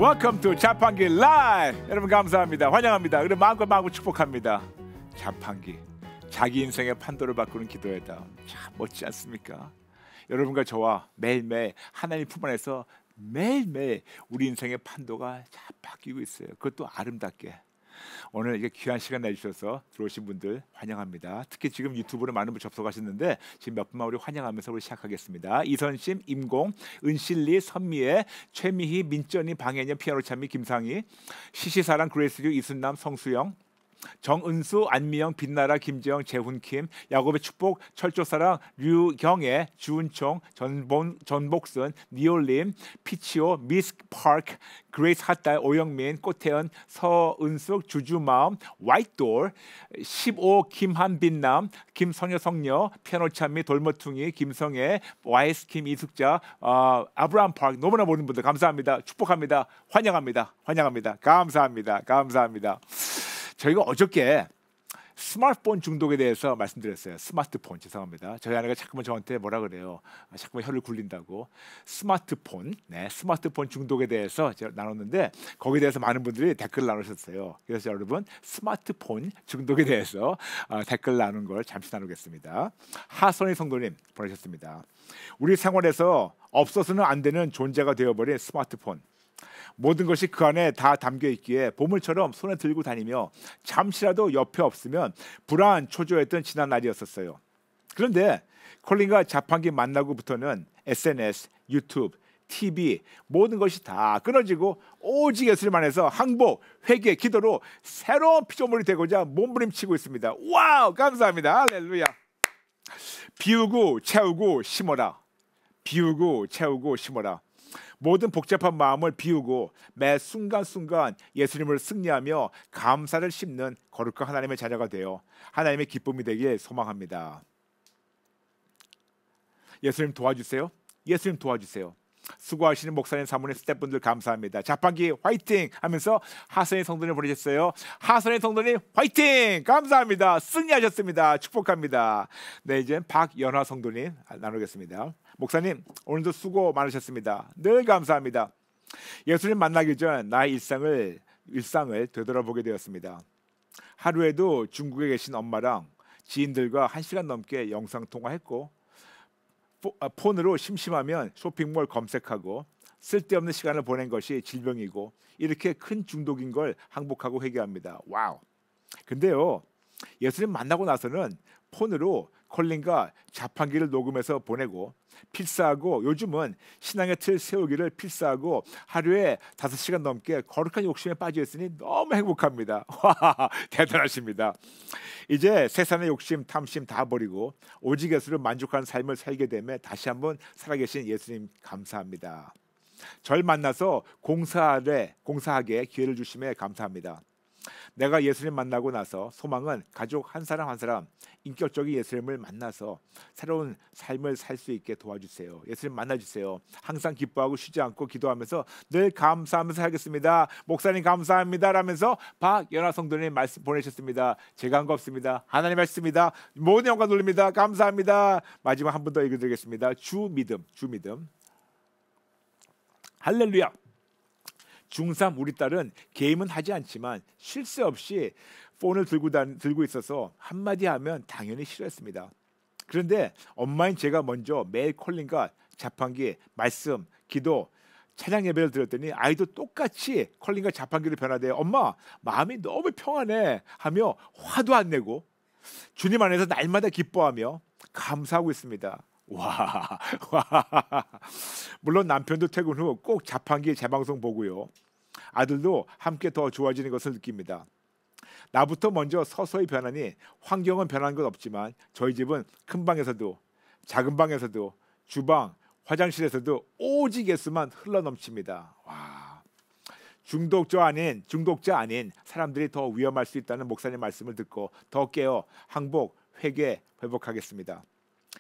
Welcome to 자판기 라이브. 여러분 감사합니다. 환영합니다. 그리고 마음껏 축복합니다. 자판기, 자기 인생의 판도를 바꾸는 기도의 담. 참 멋지지 않습니까? 여러분과 저와 매일매일 하나님 품 안에서 매일매일 우리 인생의 판도가 잘 바뀌고 있어요. 그것도 아름답게. 오늘 이게 귀한 시간 내주셔서 들어오신 분들 환영합니다. 특히 지금 유튜브로 많은 분 접속하셨는데 지금 몇 분만 우리 환영하면서 우리 시작하겠습니다. 이선심, 임공, 은실리, 선미애, 최미희, 민전이, 방해년, 피아노 찬미, 김상희, 시시사랑, 그레이스류, 이순남, 성수영, 정은수, 안미영, 빛나라, 김재영, 재훈킴, 야곱의 축복, 철조사랑, 류경애, 주은총, 전복순, 니올림, 피치오, 미스 파크, 그레이스 핫달, 오영민, 꽃태연, 서은숙, 주주마음, 화이트돌, 15 김한빛남, 김성여 성녀, 피아노 찬미, 돌머퉁이, 김성애, YS 김 이숙자, 아브라함 파크, 너무나 모든 분들 감사합니다. 축복합니다. 환영합니다. 감사합니다. 저희가 어저께 스마트폰 중독에 대해서 말씀드렸어요. 스마트폰, 죄송합니다. 저희 아내가 자꾸만 저한테 뭐라 그래요. 자꾸만 혀를 굴린다고. 스마트폰 중독에 대해서 제가 나눴는데 거기에 대해서 많은 분들이 댓글을 나누셨어요. 그래서 여러분 스마트폰 중독에 대해서 댓글 나눈 걸 잠시 나누겠습니다. 하선희 성도님 보내셨습니다. 우리 생활에서 없어서는 안 되는 존재가 되어버린 스마트폰. 모든 것이 그 안에 다 담겨 있기에 보물처럼 손에 들고 다니며 잠시라도 옆에 없으면 불안 초조했던 지난 날이었었어요. 그런데 콜린과 자판기 만나고부터는 SNS, 유튜브, TV 모든 것이 다 끊어지고 오직 예수님 안에서 항복, 회개, 기도로 새로운 피조물이 되고자 몸부림치고 있습니다. 와우, 감사합니다. 할렐루야. 비우고 채우고 심어라. 모든 복잡한 마음을 비우고 매 순간순간 예수님을 승리하며 감사를 심는 거룩한 하나님의 자녀가 되어 하나님의 기쁨이 되길 소망합니다. 예수님 도와주세요. 수고하시는 목사님, 사모님, 스태프분들 감사합니다. 자판기 화이팅 하면서 하선의 성도님 보내셨어요. 하선의 성도님 화이팅! 감사합니다. 승리하셨습니다. 축복합니다. 네, 이제 박연화 성도님 나누겠습니다. 목사님 오늘도 수고 많으셨습니다. 늘 감사합니다. 예수님 만나기 전 나의 일상을 되돌아보게 되었습니다. 하루에도 중국에 계신 엄마랑 지인들과 1시간 넘게 영상통화했고 폰으로 심심하면 쇼핑몰 검색하고 쓸데없는 시간을 보낸 것이 질병이고 이렇게 큰 중독인 걸 항복하고 회개합니다. 와우. 근데요, 예수님 만나고 나서는 폰으로 콜린과 자판기를 녹음해서 보내고 필사하고 요즘은 신앙의 틀 세우기를 필사하고 하루에 5시간 넘게 거룩한 욕심에 빠져 있으니 너무 행복합니다. 와, 대단하십니다. 이제 세상의 욕심, 탐심 다 버리고 오직 예수를 만족하는 삶을 살게 되면 다시 한번 살아계신 예수님 감사합니다. 절 만나서 공사하게 기회를 주심에 감사합니다. 내가 예수님 만나고 나서 소망은 가족 한 사람 한 사람 인격적인 예수님을 만나서 새로운 삶을 살 수 있게 도와주세요. 예수님 만나주세요. 항상 기뻐하고 쉬지 않고 기도하면서 늘 감사하면서 살겠습니다. 목사님 감사합니다 라면서 박연화 성도님 말씀 보내셨습니다. 제가 한 거 없습니다. 하나님 말씀입니다. 모든 영광 돌립니다. 감사합니다. 마지막 한 번 더 읽어드리겠습니다. 주 믿음. 할렐루야. 중3 우리 딸은 게임은 하지 않지만 쉴 새 없이 폰을 들고 있어서 한마디 하면 당연히 싫어했습니다. 그런데 엄마인 제가 먼저 매일 콜린과 자판기, 말씀, 기도, 찬양 예배를 드렸더니 아이도 똑같이 콜린과 자판기로 변화돼요. 엄마, 마음이 너무 평안해 하며 화도 안 내고 주님 안에서 날마다 기뻐하며 감사하고 있습니다. 와. 물론 남편도 퇴근 후 꼭 자판기 재방송 보고요. 아들도 함께 더 좋아지는 것을 느낍니다. 나부터 먼저 서서히 변하니 환경은 변한 것 없지만 저희 집은 큰 방에서도 작은 방에서도 주방, 화장실에서도 오직 예수만 흘러넘칩니다. 와. 중독자 아닌 사람들이 더 위험할 수 있다는 목사님 말씀을 듣고 더 깨어 항복, 회개, 회복하겠습니다.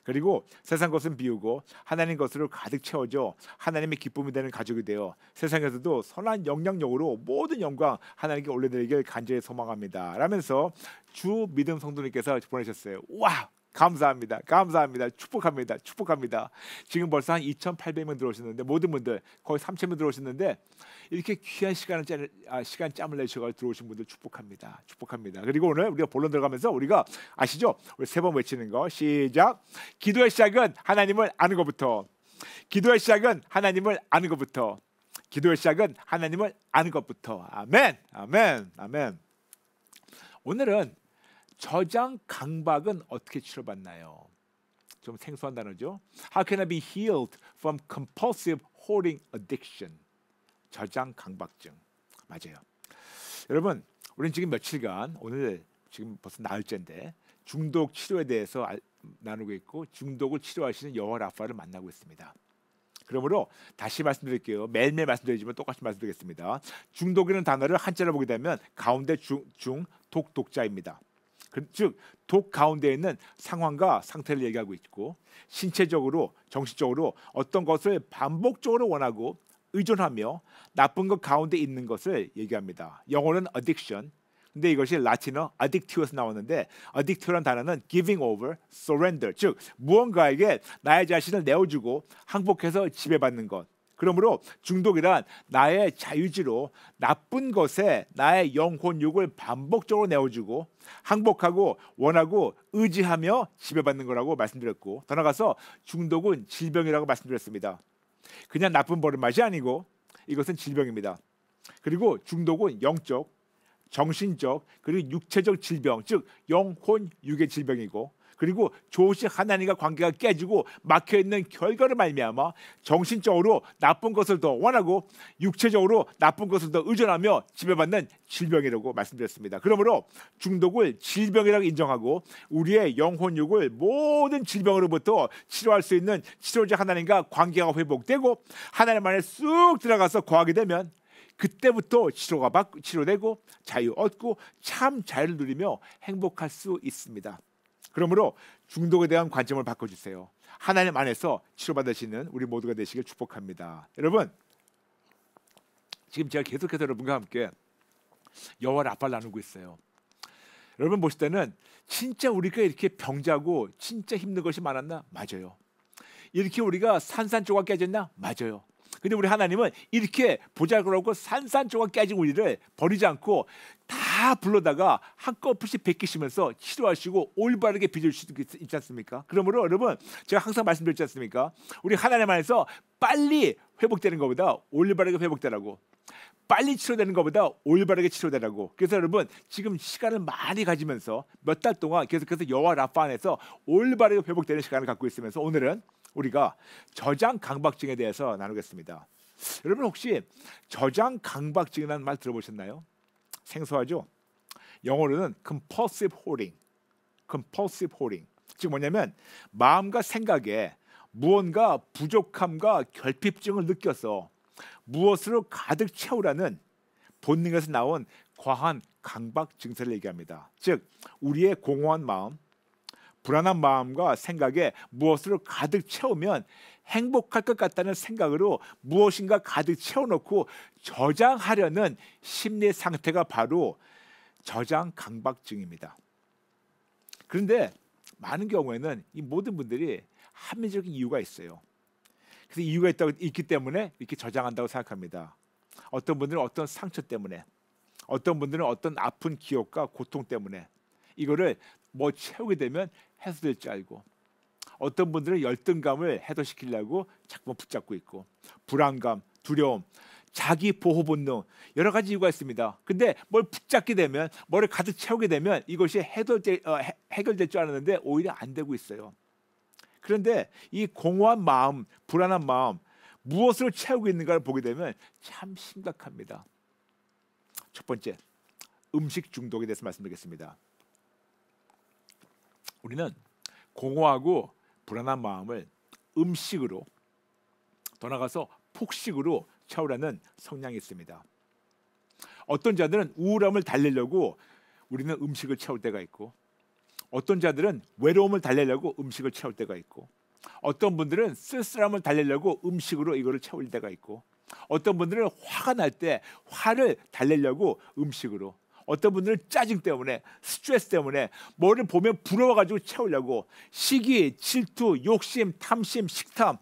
그리고 세상 것은 비우고 하나님 것으로 가득 채워져 하나님의 기쁨이 되는 가족이 되어 세상에서도 선한 영향력으로 모든 영광 하나님께 올려드리길 간절히 소망합니다 라면서 주 믿음 성도님께서 보내셨어요. 와, 감사합니다. 감사합니다. 축복합니다. 축복합니다. 지금 벌써 한 2,800명 들어오셨는데 모든 분들 거의 3,000명 들어오셨는데 이렇게 귀한 시간을 내셔서 들어오신 분들 축복합니다. 축복합니다. 그리고 오늘 우리가 본론 들어가면서 우리가 아시죠? 우리 세 번 외치는 거 시작. 기도의 시작은 하나님을 아는 것부터. 기도의 시작은 하나님을 아는 것부터. 기도의 시작은 하나님을 아는 것부터. 아멘. 아멘. 아멘. 오늘은 저장 강박은 어떻게 치료받나요? 좀 생소한 단어죠. How can I be healed from compulsive hoarding addiction? 저장 강박증. 맞아요. 여러분, 우리는 지금 며칠간 오늘 지금 벌써 나흘째인데 중독 치료에 대해서 나누고 있고 중독을 치료하시는 여호와 라파를 만나고 있습니다. 그러므로 다시 말씀드릴게요. 매일매일 말씀드리지만 똑같이 말씀드리겠습니다. 중독이라는 단어를 한자로 보게 되면 가운데 독자입니다. 즉 독 가운데 있는 상황과 상태를 얘기하고 있고 신체적으로 정신적으로 어떤 것을 반복적으로 원하고 의존하며 나쁜 것 가운데 있는 것을 얘기합니다. 영어는 addiction. 근데 이것이 라틴어 addictio에서 나왔는데 addictio라는 단어는 giving over, surrender. 즉 무언가에게 나의 자신을 내어주고 항복해서 지배받는 것. 그러므로 중독이란 나의 자유지로 나쁜 것에 나의 영혼육을 반복적으로 내어주고 항복하고 원하고 의지하며 지배받는 거라고 말씀드렸고 더 나아가서 중독은 질병이라고 말씀드렸습니다. 그냥 나쁜 버릇맛이 아니고 이것은 질병입니다. 그리고 중독은 영적, 정신적 그리고 육체적 질병 즉 영혼 육의 질병이고 그리고 조시 하나님과 관계가 깨지고 막혀있는 결과를 말미암아 정신적으로 나쁜 것을 더 원하고 육체적으로 나쁜 것을 더 의존하며 지배받는 질병이라고 말씀드렸습니다. 그러므로 중독을 질병이라고 인정하고 우리의 영혼육을 모든 질병으로부터 치료할 수 있는 치료자 하나님과 관계가 회복되고 하나님 안에 쑥 들어가서 거하게 되면 그때부터 치료되고 자유 얻고 참 자유를 누리며 행복할 수 있습니다. 그러므로 중독에 대한 관점을 바꿔주세요. 하나님 안에서 치료받으시는 우리 모두가 되시길 축복합니다. 여러분 지금 제가 계속해서 여러분과 함께 여호와 라파를 나누고 있어요. 여러분 보실 때는 진짜 우리가 이렇게 병자고 진짜 힘든 것이 많았나? 맞아요. 이렇게 우리가 산산조각 깨졌나? 맞아요. 근데 우리 하나님은 이렇게 보잘것없고 산산조각 깨진 우리를 버리지 않고 다 불러다가 한꺼풀이 베끼시면서 치료하시고 올바르게 빚어주실 수 있지 않습니까? 그러므로 여러분 제가 항상 말씀드렸지 않습니까? 우리 하나님 안에서 빨리 회복되는 것보다 올바르게 회복되라고 빨리 치료되는 것보다 올바르게 치료되라고. 그래서 여러분 지금 시간을 많이 가지면서 몇 달 동안 계속해서 여호와 라파 안에서 올바르게 회복되는 시간을 갖고 있으면서 오늘은 우리가 저장 강박증에 대해서 나누겠습니다. 여러분 혹시 저장 강박증이라는 말 들어보셨나요? 생소하죠? 영어로는 compulsive hoarding. compulsive hoarding. 즉 뭐냐면 마음과 생각에 무언가 부족함과 결핍증을 느껴서 무엇으로 가득 채우라는 본능에서 나온 과한 강박 증세를 얘기합니다. 즉 우리의 공허한 마음, 불안한 마음과 생각에 무엇으로 가득 채우면 행복할 것 같다는 생각으로 무엇인가 가득 채워놓고 저장하려는 심리 상태가 바로 저장 강박증입니다. 그런데 많은 경우에는 이 모든 분들이 합리적인 이유가 있어요. 그래서 이유가 있기 때문에 이렇게 저장한다고 생각합니다. 어떤 분들은 어떤 상처 때문에, 어떤 분들은 어떤 아픈 기억과 고통 때문에 이거를 뭐 채우게 되면 해소될 줄 알고, 어떤 분들은 열등감을 해소시키려고 자꾸 붙잡고 있고, 불안감, 두려움, 자기 보호 본능 여러 가지 이유가 있습니다. 근데 뭘 붙잡게 되면, 뭐를 가득 채우게 되면 이것이 해결될 줄 알았는데 오히려 안 되고 있어요. 그런데 이 공허한 마음, 불안한 마음 무엇을 채우고 있는가를 보게 되면 참 심각합니다. 첫 번째, 음식 중독에 대해서 말씀드리겠습니다. 우리는 공허하고 불안한 마음을 음식으로, 더 나아가서 폭식으로 채우라는 성향이 있습니다. 어떤 자들은 우울함을 달래려고 우리는 음식을 채울 때가 있고, 어떤 자들은 외로움을 달래려고 음식을 채울 때가 있고, 어떤 분들은 쓸쓸함을 달래려고 음식으로 이거를 채울 때가 있고, 어떤 분들은 화가 날 때 화를 달래려고 음식으로, 어떤 분들은 짜증 때문에, 스트레스 때문에 뭐를 보면 부러워가지고 채우려고 시기, 질투, 욕심, 탐심, 식탐,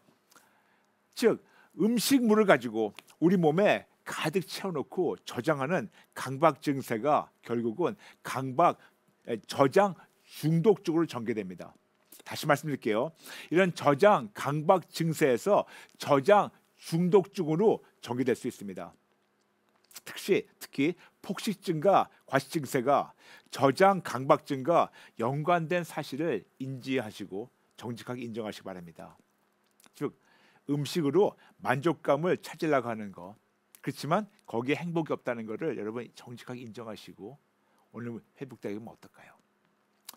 즉 음식물을 가지고 우리 몸에 가득 채워놓고 저장하는 강박 증세가 결국은 저장 중독 쪽으로 전개됩니다. 다시 말씀드릴게요. 이런 저장 강박 증세에서 저장 중독 쪽으로 전개될 수 있습니다. 특히 폭식증과 과식 증세가 저장 강박증과 연관된 사실을 인지하시고 정직하게 인정하시기 바랍니다. 즉 음식으로 만족감을 찾으려고 하는 거, 그렇지만 거기에 행복이 없다는 것을 여러분 정직하게 인정하시고 오늘 회복되면 어떨까요?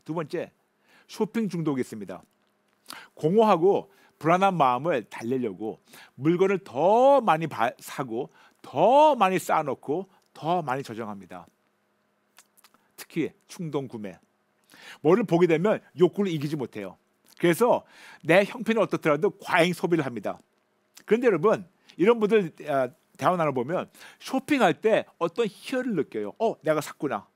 두 번째, 쇼핑 중독이 있습니다. 공허하고 불안한 마음을 달래려고 물건을 더 많이 사고 더 많이 쌓아놓고 더 많이 저장합니다. 특히 충동 구매. 뭐를 보게 되면 욕구를 이기지 못해요. 그래서 내 형편이 어떻더라도 과잉 소비를 합니다. 그런데 여러분, 이런 분들 대화 나눠보면 쇼핑할 때 어떤 희열을 느껴요. 내가 샀구나.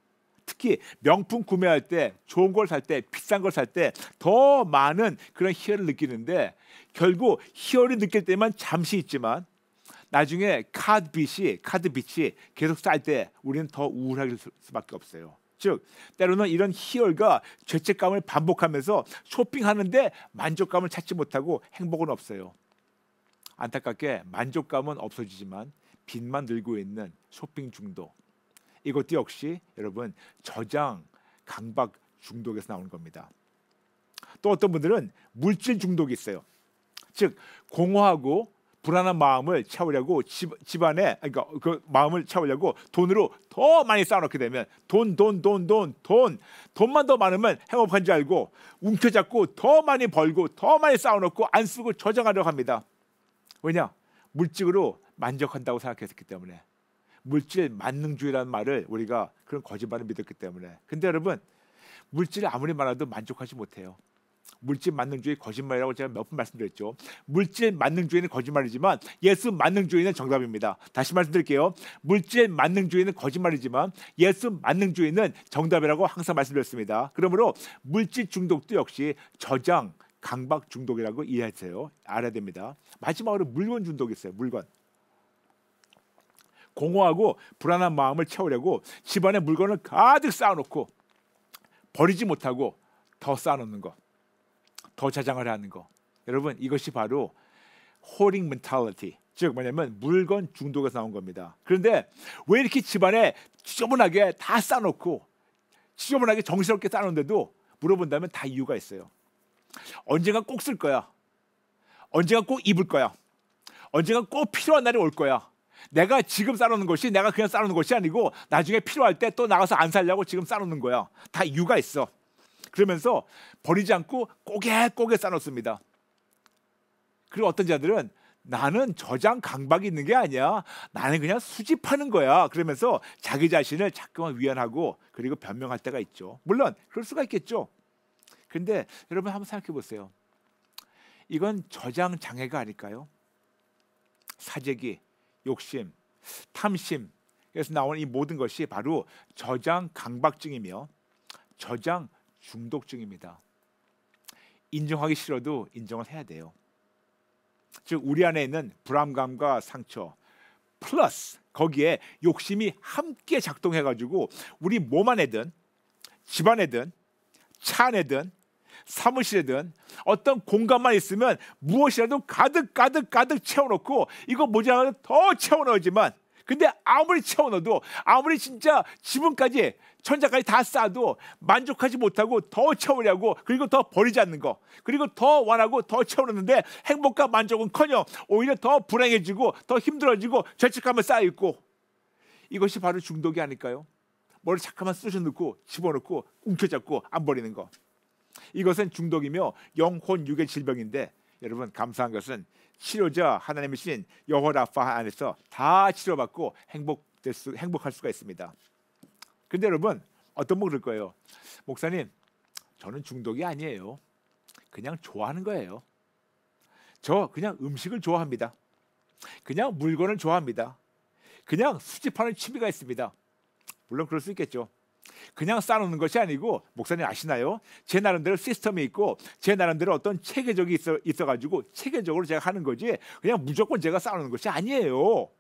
특히 명품 구매할 때, 좋은 걸 살 때, 비싼 걸 살 때 더 많은 그런 희열을 느끼는데, 결국 희열을 느낄 때만 잠시 있지만 나중에 카드 빚이 계속 쌓일 때 우리는 더 우울할 수밖에 없어요. 즉 때로는 이런 희열과 죄책감을 반복하면서 쇼핑하는데 만족감을 찾지 못하고 행복은 없어요. 안타깝게 만족감은 없어지지만 빚만 늘고 있는 쇼핑 중독, 이것도 역시 여러분 저장 강박 중독에서 나오는 겁니다. 또 어떤 분들은 물질 중독이 있어요. 즉 공허하고 불안한 마음을 채우려고 집안에, 그러니까 그 마음을 채우려고 돈으로 더 많이 쌓아놓게 되면 돈만 더 많으면 행복한 줄 알고 움켜잡고 더 많이 벌고 더 많이 쌓아놓고 안 쓰고 저장하려고 합니다. 왜냐? 물질로 만족한다고 생각했기 때문에. 물질 만능주의라는 말을 우리가 그런 거짓말을 믿었기 때문에. 근데 여러분, 물질 아무리 많아도 만족하지 못해요. 물질 만능주의 거짓말이라고 제가 몇 번 말씀드렸죠. 물질 만능주의는 거짓말이지만 예수 만능주의는 정답입니다. 다시 말씀드릴게요. 물질 만능주의는 거짓말이지만 예수 만능주의는 정답이라고 항상 말씀드렸습니다. 그러므로 물질 중독도 역시 저장 강박 중독이라고 이해하세요. 알아야 됩니다. 마지막으로 물건 중독이 있어요. 물건. 공허하고 불안한 마음을 채우려고 집안에 물건을 가득 쌓아놓고 버리지 못하고 더 쌓아놓는 거, 더 저장을 하는 거. 여러분, 이것이 바로 hoarding mentality, 즉 뭐냐면 물건 중독에서 나온 겁니다. 그런데 왜 이렇게 집안에 지저분하게 다 쌓아놓고 지저분하게 정신없게 쌓아놓는데도 물어본다면 다 이유가 있어요. 언젠가 꼭 쓸 거야. 언젠가 꼭 입을 거야. 언젠가 꼭 필요한 날이 올 거야. 내가 지금 쌓아놓는 것이 내가 그냥 쌓아놓는 것이 아니고 나중에 필요할 때 또 나가서 안 살려고 지금 쌓아놓는 거야. 다 이유가 있어. 그러면서 버리지 않고 꼬개 쌓아놓습니다. 그리고 어떤 자들은 나는 저장 강박이 있는 게 아니야. 나는 그냥 수집하는 거야. 그러면서 자기 자신을 자꾸만 위안하고 그리고 변명할 때가 있죠. 물론 그럴 수가 있겠죠. 근데 여러분 한번 생각해 보세요. 이건 저장 장애가 아닐까요? 사재기, 욕심, 탐심, 그래서 나오는 이 모든 것이 바로 저장 강박증이며 저장 중독증입니다. 인정하기 싫어도 인정을 해야 돼요. 즉 우리 안에 있는 불안감과 상처 플러스 거기에 욕심이 함께 작동해가지고 우리 몸 안에든 집 안에든 차 안에든 사무실에든 어떤 공간만 있으면 무엇이라도 가득 채워놓고 이거 모자라면 더 채워넣지만 근데 아무리 채워넣어도 아무리 진짜 지붕까지 천장까지 다 쌓아도 만족하지 못하고 더 채우려고 그리고 더 버리지 않는 거 그리고 더 원하고 더 채워넣는데 행복과 만족은커녕 오히려 더 불행해지고 더 힘들어지고 죄책감에 쌓여있고 이것이 바로 중독이 아닐까요? 뭐를 잠깐만 쑤셔넣고 집어넣고 움켜잡고 안 버리는 거 이것은 중독이며 영혼 육의 질병인데 여러분 감사한 것은 치료자 하나님이신 여호와 라파 안에서 다 치료받고 행복할 수가 있습니다. 근데 여러분 어떤 분 그럴 거예요. 목사님 저는 중독이 아니에요. 그냥 좋아하는 거예요. 저 그냥 음식을 좋아합니다. 그냥 물건을 좋아합니다. 그냥 수집하는 취미가 있습니다. 물론 그럴 수 있겠죠. 그냥 쌓아놓는 것이 아니고 목사님 아시나요? 제 나름대로 시스템이 있고 제 나름대로 어떤 체계적이 있어가지고 체계적으로 제가 하는 거지 그냥 무조건 제가 쌓아놓는 것이 아니에요.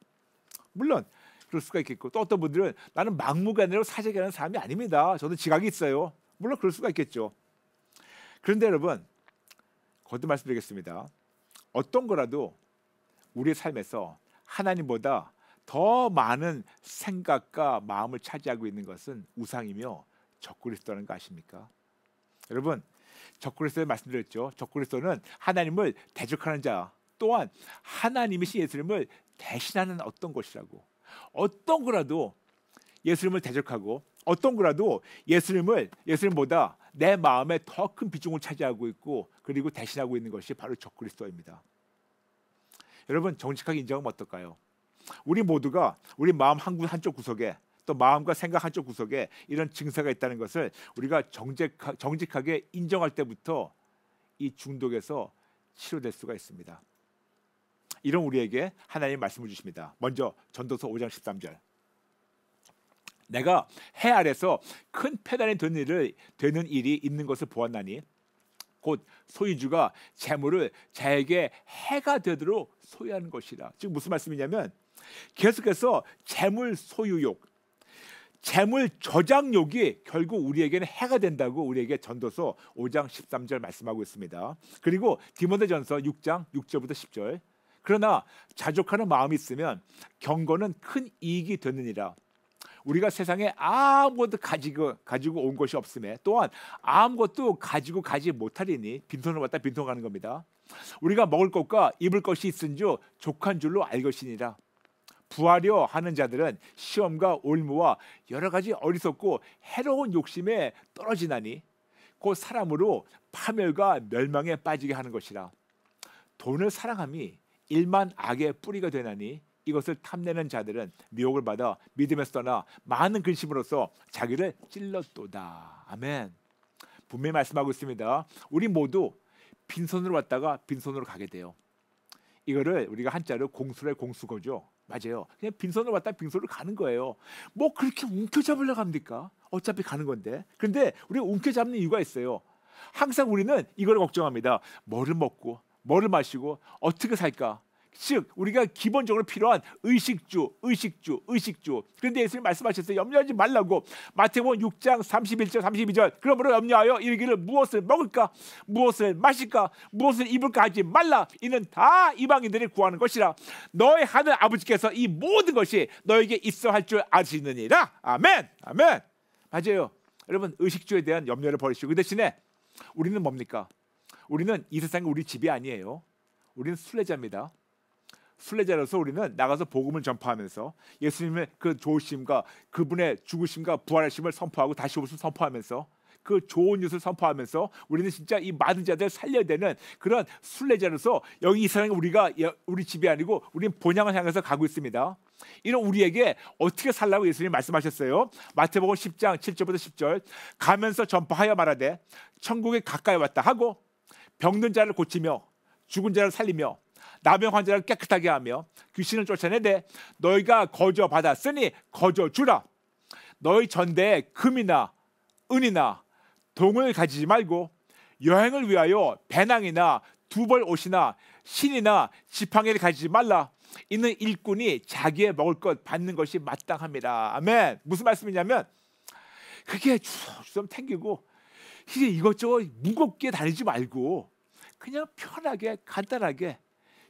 물론 그럴 수가 있겠고 또 어떤 분들은 나는 막무가내로 사재기하는 사람이 아닙니다. 저도 지각이 있어요. 물론 그럴 수가 있겠죠. 그런데 여러분 거듭 말씀드리겠습니다. 어떤 거라도 우리의 삶에서 하나님보다 더 많은 생각과 마음을 차지하고 있는 것은 우상이며 적그리스도라는 거 아십니까? 여러분 적그리스도에 말씀드렸죠. 적그리스도는 하나님을 대적하는 자 또한 하나님이신 예수님을 대신하는 어떤 것이라고. 어떤 거라도 예수님을 대적하고 어떤 거라도 예수님보다 내 마음에 더 큰 비중을 차지하고 있고 그리고 대신하고 있는 것이 바로 적그리스도입니다. 여러분 정직하게 인정하면 어떨까요? 우리 모두가 우리 마음 한쪽 구석에 또 마음과 생각 한쪽 구석에 이런 증세가 있다는 것을 우리가 정직하게 인정할 때부터 이 중독에서 치료될 수가 있습니다. 이런 우리에게 하나님 말씀을 주십니다. 먼저 전도서 5장 13절. 내가 해 아래서 큰 패단이 되는 일이 있는 것을 보았나니 곧 소유주가 재물을 자에게 해가 되도록 소유하는 것이라. 즉 무슨 말씀이냐면 계속해서 재물 소유욕, 재물 저장욕이 결국 우리에게는 해가 된다고 우리에게 전도서 5장 13절 말씀하고 있습니다. 그리고 디모데전서 6장 6절부터 10절. 그러나 자족하는 마음이 있으면 경건은 큰 이익이 되느니라. 우리가 세상에 아무것도 가지고 온 것이 없음에 또한 아무것도 가지고 가지 못하리니 빈손으로 왔다 빈손 가는 겁니다. 우리가 먹을 것과 입을 것이 있은즉 족한 줄로 알 것이니라. 부하려 하는 자들은 시험과 올무와 여러 가지 어리석고 해로운 욕심에 떨어지나니 곧 사람으로 파멸과 멸망에 빠지게 하는 것이라. 돈을 사랑함이 일만 악의 뿌리가 되나니 이것을 탐내는 자들은 미혹을 받아 믿음에서 떠나 많은 근심으로써 자기를 찔렀도다. 아멘. 분명히 말씀하고 있습니다. 우리 모두 빈손으로 왔다가 빈손으로 가게 돼요. 이거를 우리가 한자로 공수래 공수거죠. 맞아요. 그냥 빈손으로 왔다 빈손으로 가는 거예요. 뭐 그렇게 움켜잡으려고 합니까? 어차피 가는 건데. 그런데 우리가 움켜잡는 이유가 있어요. 항상 우리는 이걸 걱정합니다. 뭐를 먹고 뭐를 마시고 어떻게 살까? 즉 우리가 기본적으로 필요한 의식주. 그런데 예수님 말씀하셨어요. 염려하지 말라고. 마태복음 6장 31절 32절. 그러므로 염려하여 이르기를 무엇을 먹을까 무엇을 마실까 무엇을 입을까 하지 말라. 이는 다 이방인들이 구하는 것이라. 너의 하늘 아버지께서 이 모든 것이 너에게 있어 할 줄 아시느니라. 아멘. 아멘. 맞아요. 여러분 의식주에 대한 염려를 버리시고 그 대신에 우리는 뭡니까? 우리는 이 세상이 우리 집이 아니에요. 우리는 순례자입니다. 순례자로서 우리는 나가서 복음을 전파하면서 예수님의 그 좋으심과 그분의 죽으심과 부활하심을 선포하고 다시 오심을 선포하면서 그 좋은 뉴스를 선포하면서 우리는 진짜 이 많은 자들을 살려야 되는 그런 순례자로서 여기 이 세상에 우리 집이 아니고 우리는 본향을 향해서 가고 있습니다. 이런 우리에게 어떻게 살라고 예수님이 말씀하셨어요. 마태복음 10장 7절부터 10절. 가면서 전파하여 말하되 천국에 가까이 왔다 하고 병든 자를 고치며 죽은 자를 살리며 나병 환자를 깨끗하게 하며 귀신을 쫓아내되 너희가 거저 받았으니 거저 주라. 너희 전대에 금이나 은이나 동을 가지지 말고 여행을 위하여 배낭이나 두벌 옷이나 신이나 지팡이를 가지지 말라. 이는 일꾼이 자기의 먹을 것 받는 것이 마땅합니다. 아멘. 무슨 말씀이냐면 그게 좀 탱기고 이게 이것저것 무겁게 다니지 말고 그냥 편하게 간단하게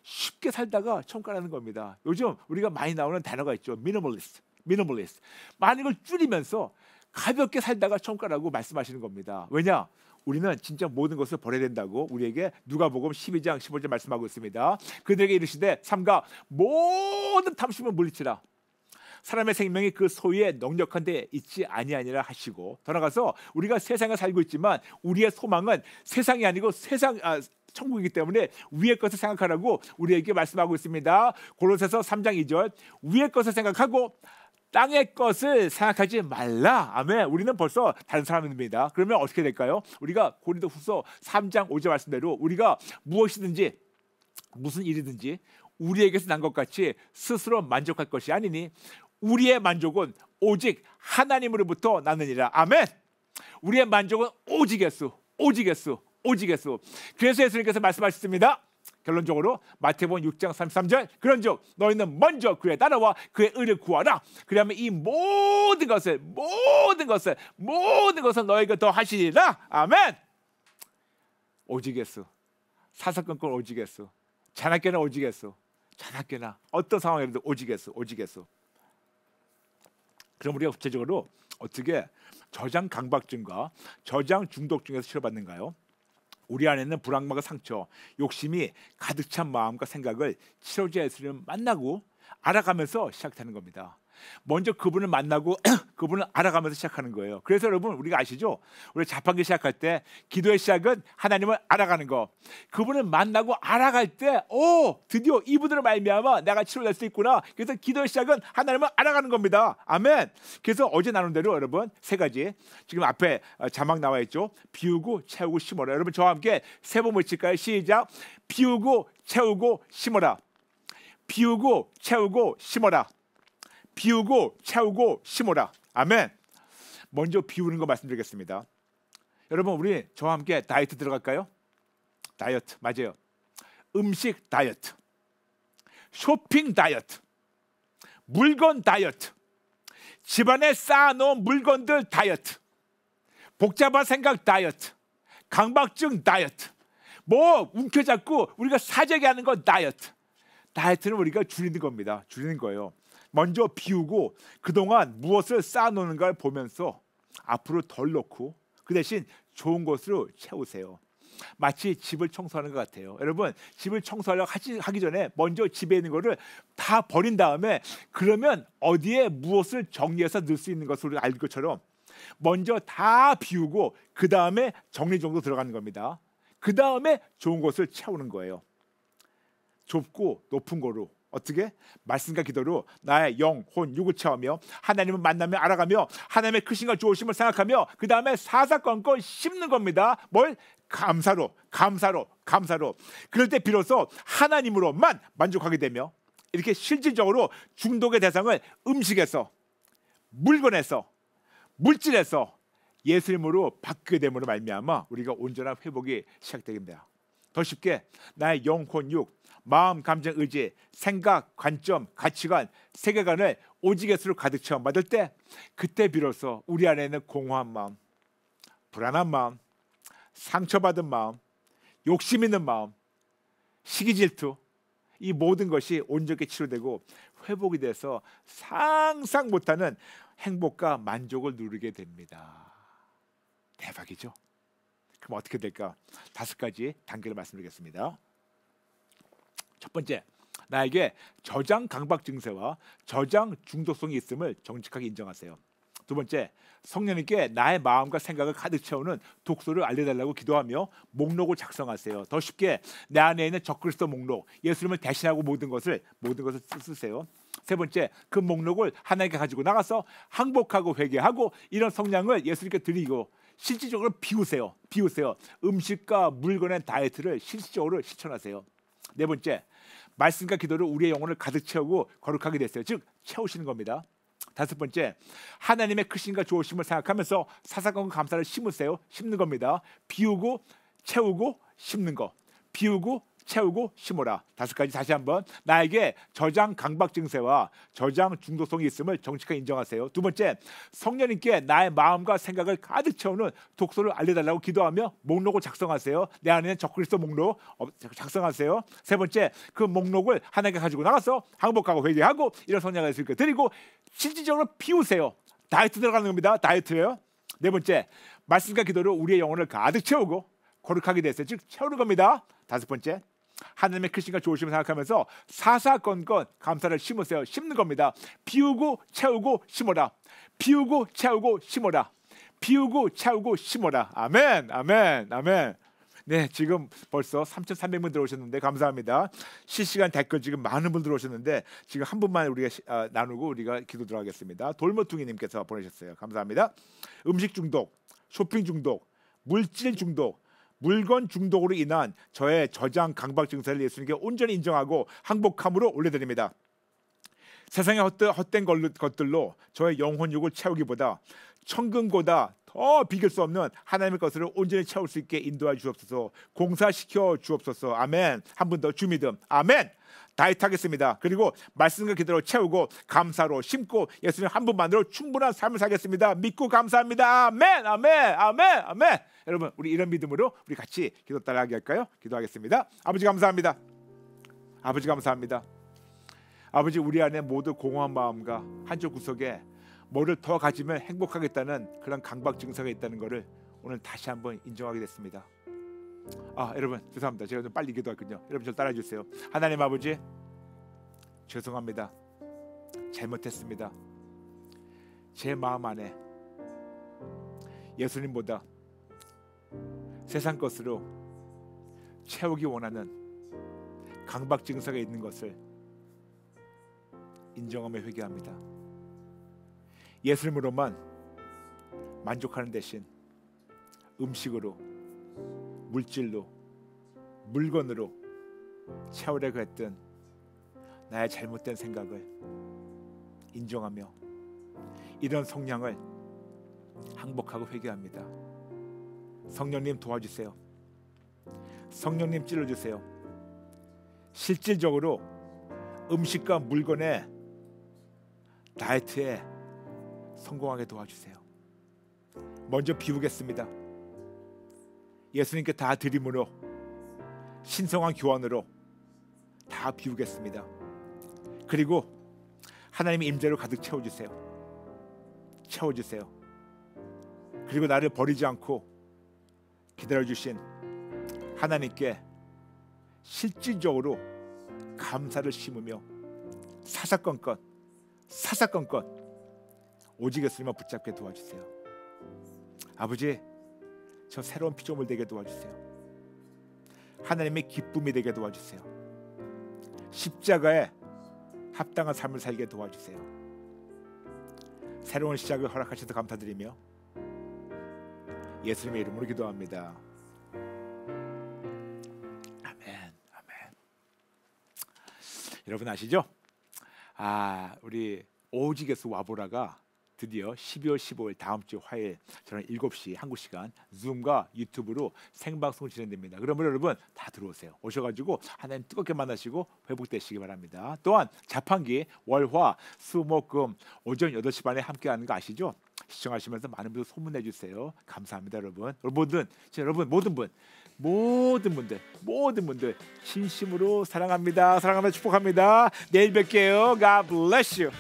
쉽게 살다가 천국가라는 겁니다. 요즘 우리가 많이 나오는 단어가 있죠. 미니멀리스트. 많은 걸 줄이면서 가볍게 살다가 천국가라고 말씀하시는 겁니다. 왜냐? 우리는 진짜 모든 것을 버려야 된다고 우리에게 누가복음 12장 15절 말씀하고 있습니다. 그들에게 이르시되 삼가 모든 탐심을 물리치라. 사람의 생명이 그 소유에 넉넉한 데 있지 아니하니라 하시고 더 나가서 우리가 세상에 살고 있지만 우리의 소망은 세상이 아니고 천국이기 때문에 위의 것을 생각하라고 우리에게 말씀하고 있습니다. 골로새서 3장 2절 위의 것을 생각하고 땅의 것을 생각하지 말라. 아멘. 우리는 벌써 다른 사람입니다. 그러면 어떻게 될까요? 우리가 고린도후서 3장 5절 말씀대로 우리가 무엇이든지 무슨 일이든지 우리에게서 난 것 같이 스스로 만족할 것이 아니니 우리의 만족은 오직 하나님으로부터 나느니라. 아멘. 우리의 만족은 오직 예수, 오직 예수, 오직 예수. 그래서 예수님께서 말씀하셨습니다. 결론적으로 마태복음 6장 33절, 그런즉 너희는 먼저 그의 나라와 그의 의를 구하라. 그러면 이 모든 것을 너희가 더 하시리라. 아멘. 오직 예수. 사사건건 오직 예수. 자나깨나 오직 예수. 자나깨나 어떤 상황에도 오직 예수, 오직 예수. 그럼 우리가 구체적으로 어떻게 저장 강박증과 저장 중독증에서 치료받는가요? 우리 안에는 불안감과 상처, 욕심이 가득 찬 마음과 생각을 치료자 예수님을 만나고 알아가면서 시작하는 겁니다. 먼저 그분을 만나고 그분을 알아가면서 시작하는 거예요. 그래서 여러분 우리가 아시죠? 우리 자판기 시작할 때 기도의 시작은 하나님을 알아가는 거. 그분을 만나고 알아갈 때 드디어 이분으로 말미암아 내가 치료될 수 있구나. 그래서 기도의 시작은 하나님을 알아가는 겁니다. 아멘. 그래서 어제 나눈 대로 여러분 세 가지 지금 앞에 자막 나와 있죠. 비우고 채우고 심어라. 여러분 저와 함께 세 번 외칠까요? 시작. 비우고 채우고 심어라. 비우고 채우고 심어라. 비우고 채우고 심어라. 아멘. 먼저 비우는 거 말씀드리겠습니다. 여러분 우리 저와 함께 다이어트 들어갈까요? 다이어트 맞아요. 음식 다이어트, 쇼핑 다이어트, 물건 다이어트, 집안에 쌓아놓은 물건들 다이어트, 복잡한 생각 다이어트, 강박증 다이어트, 뭐 움켜잡고 우리가 사재기 하는 건 다이어트. 다이어트는 우리가 줄이는 겁니다. 줄이는 거예요. 먼저 비우고 그동안 무엇을 쌓아놓는가를 보면서 앞으로 덜 넣고 그 대신 좋은 것으로 채우세요. 마치 집을 청소하는 것 같아요. 여러분 집을 청소하려고 하기 전에 먼저 집에 있는 거를 다 버린 다음에 그러면 어디에 무엇을 정리해서 넣을 수 있는 것을 알 것처럼 먼저 다 비우고 그 다음에 정리정돈 들어가는 겁니다. 그 다음에 좋은 것을 채우는 거예요. 좁고 높은 거로 어떻게? 말씀과 기도로 나의 영, 혼, 육을 채우며 하나님을 만나며 알아가며 하나님의 크신과 좋으심을 생각하며 그 다음에 사사건건 심는 겁니다. 뭘? 감사로. 그럴 때 비로소 하나님으로만 만족하게 되며 이렇게 실질적으로 중독의 대상을 음식에서, 물건에서, 물질에서 예수님으로 바뀌게 됨으로 말미암아 우리가 온전한 회복이 시작되게 됩니다. 더 쉽게 나의 영, 혼, 육, 마음, 감정, 의지, 생각, 관점, 가치관, 세계관을 오직 예수로 가득 체험받을 때 그때 비로소 우리 안에 있는 공허한 마음, 불안한 마음, 상처받은 마음, 욕심 있는 마음, 시기 질투 이 모든 것이 온전히 치료되고 회복이 돼서 상상 못하는 행복과 만족을 누리게 됩니다. 대박이죠? 그럼 어떻게 될까? 5가지 단계를 말씀드리겠습니다. 첫 번째, 나에게 저장 강박 증세와 저장 중독성이 있음을 정직하게 인정하세요. 두 번째, 성령님께 나의 마음과 생각을 가득 채우는 독소를 알려달라고 기도하며 목록을 작성하세요. 더 쉽게 내 안에 있는 적그리스도 목록, 예수님을 대신하고 모든 것을 쓰세요. 세 번째, 그 목록을 하나님께 가지고 나가서 항복하고 회개하고 이런 성량을 예수님께 드리고 실질적으로 비우세요. 음식과 물건의 다이어트를 실질적으로 실천하세요. 네 번째, 말씀과 기도로 우리의 영혼을 가득 채우고 거룩하게 됐어요. 즉 채우시는 겁니다. 5번째, 하나님의 크신과 좋으심을 생각하면서 사사건건 감사를 심는 겁니다. 비우고 채우고 심는 거. 비우고 채우고 심어라. 5가지 다시 한번. 나에게 저장 강박 증세와 저장 중독성이 있음을 정직하게 인정하세요. 두 번째, 성령님께 나의 마음과 생각을 가득 채우는 독소를 알려달라고 기도하며 목록을 작성하세요. 내 안에는 적그리스도 목록 작성하세요. 세 번째, 그 목록을 하나님께 가지고 나가서 항복하고 회개하고 이런 성령을 예수님께 드리고 실질적으로 비우세요. 다이어트 들어가는 겁니다. 다이어트예요. 네 번째, 말씀과 기도로 우리의 영혼을 가득 채우고 거룩하게 됐어요. 즉 채우는 겁니다. 5번째, 하나님의 크신과 좋으심을 생각하면서 사사건건 감사를 심는 겁니다. 비우고 채우고 심어라. 비우고 채우고 심어라. 비우고 채우고 심어라. 아멘. 네, 지금 벌써 3,300분 들어오셨는데 감사합니다. 실시간 댓글 지금 많은 분 들어오셨는데 지금 한 분만 우리가 나누고 우리가 기도 들어가겠습니다. 돌머퉁이님께서 보내셨어요. 감사합니다. 음식 중독, 쇼핑 중독, 물질 중독, 물건 중독으로 인한 저의 저장 강박 증세를 예수님께 온전히 인정하고 항복함으로 올려드립니다. 세상의 헛된 것들로 저의 영혼육을 채우기보다 천금보다 더 비길 수 없는 하나님의 것으로 온전히 채울 수 있게 인도해 주옵소서. 공사시켜 주옵소서. 아멘. 한 번 더 주 믿음. 아멘. 다이하겠습니다. 그리고 말씀과 기도로 채우고 감사로 심고 예수님 한 분만으로 충분한 삶을 살겠습니다. 믿고 감사합니다. 아멘. 아멘. 아멘. 아멘. 여러분, 우리 이런 믿음으로 우리 같이 기도 따라하게 할까요? 기도하겠습니다. 아버지 감사합니다. 아버지 감사합니다. 아버지, 우리 안에 모두 공허한 마음과 한쪽 구석에 뭐를 더 가지면 행복하겠다는 그런 강박 증서가 있다는 것을 오늘 다시 한번 인정하게 됐습니다. 여러분 죄송합니다. 제가 좀 빨리 기도하거든요. 여러분 저 따라해 주세요. 하나님 아버지, 죄송합니다. 잘못했습니다. 제 마음 안에 예수님보다 세상 것으로 채우기 원하는 강박 증서가 있는 것을 인정하며 회개합니다. 예수님으로만 만족하는 대신 음식으로, 물질로, 물건으로 채우려고 했던 나의 잘못된 생각을 인정하며 이런 성향을 항복하고 회개합니다. 성령님 도와주세요. 성령님 찔러주세요. 실질적으로 음식과 물건에 다이어트에 성공하게 도와주세요. 먼저 비우겠습니다. 예수님께 다 드림으로, 신성한 교환으로 다 비우겠습니다. 그리고 하나님의 임재로 가득 채워주세요. 채워주세요. 그리고 나를 버리지 않고 기다려주신 하나님께 실질적으로 감사를 심으며 사사건건 오직 예수님만 붙잡게 도와주세요. 아버지, 저 새로운 피조물 되게 도와주세요. 하나님의 기쁨이 되게 도와주세요. 십자가에 합당한 삶을 살게 도와주세요. 새로운 시작을 허락하셔서 감사드리며 예수님의 이름으로 기도합니다. 아멘. 아멘. 여러분 아시죠? 우리 오직 예수 와보라가 드디어 12월 15일 다음 주 화요일 저녁 7시 한국 시간 줌과 유튜브로 생방송 진행됩니다. 그러면 여러분 다 들어오세요. 오셔가지고 하나님 뜨겁게 만나시고 회복되시기 바랍니다. 또한 자판기 월화 수목금 오전 8시 반에 함께하는 거 아시죠? 시청하시면서 많은 분들 소문내 주세요. 감사합니다, 여러분. 모든 분들 진심으로 사랑합니다. 축복합니다. 내일 뵐게요. God bless you.